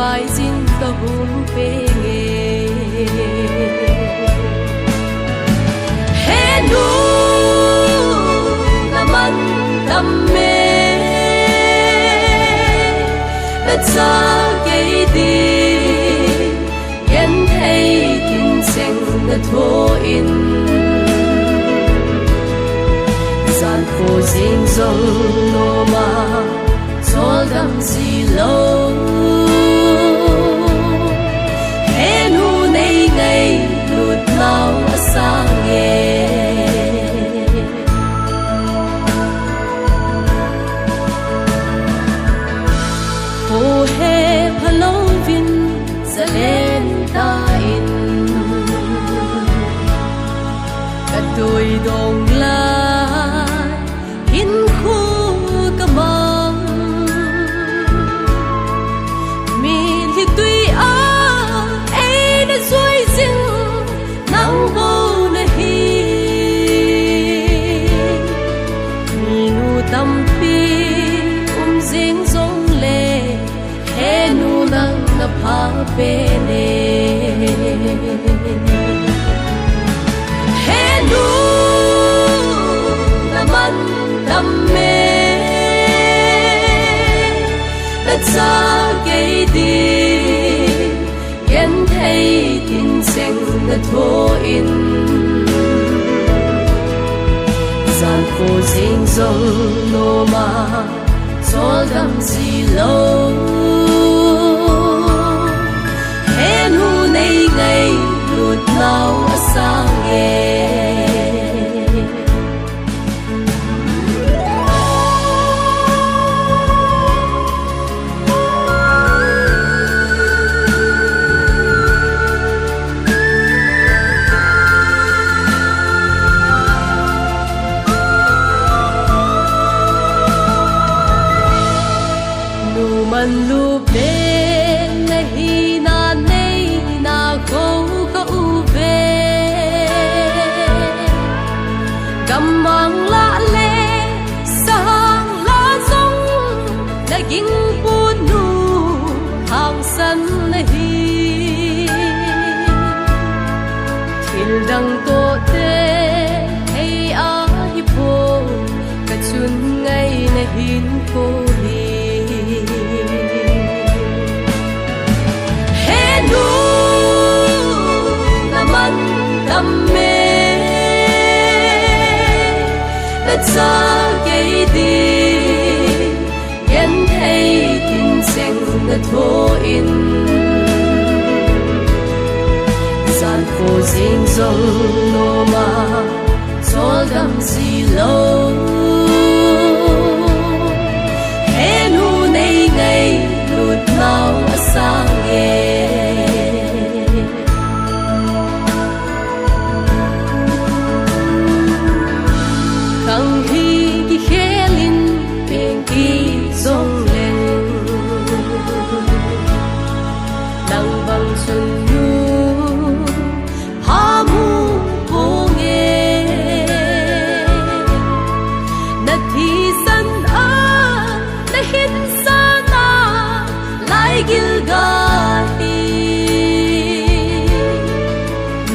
gai zin ka hun pe he nu na man tam me ta cha ke di yen thei kin seng na tho in san pho sing song no ma sol dam si lo he nu nei nei lut nau sang ye ho he phalo vin sa len ta in ka tôi dong la tâm pi riêng giống lệ he nu nang na pha pe ne he nu na man tâm me ta cha ke di yen thei tin seng na tho in san pho sing song no ma sol dam si lo he nu nei nei lut nau sang ye man lu bên na hi na nei na go ka u ve kam mang la le sang la song na ging pu nu hang san na hi thil dang to te hey a hi po ka chun ngai na hin ko hi tâm me ta cha ke di yen thei tin seng na tho in san pho sing song no ma sol dam si lo he nu nei nei lut nau sang ye khang hi ki khelin peng ki zong len nang bang sun nu ha mu po nge na thi san a na hin sa na lai gil ga hi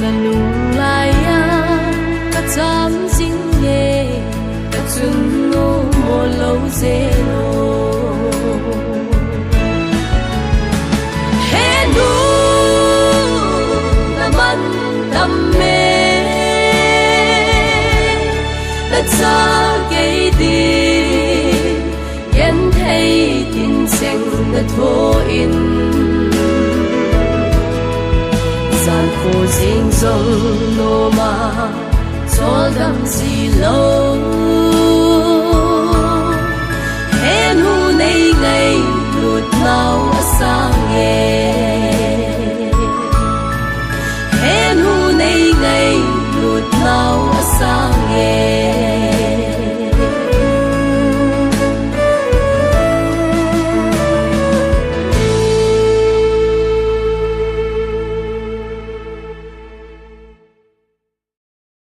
na lung lai ya ka cham sing ye chun no mo lo ze no he nu na man tam me ta cha ke di yen thei tin seng na tho in san pho sing song no ma sol dam si lo he nu nei nei lut nau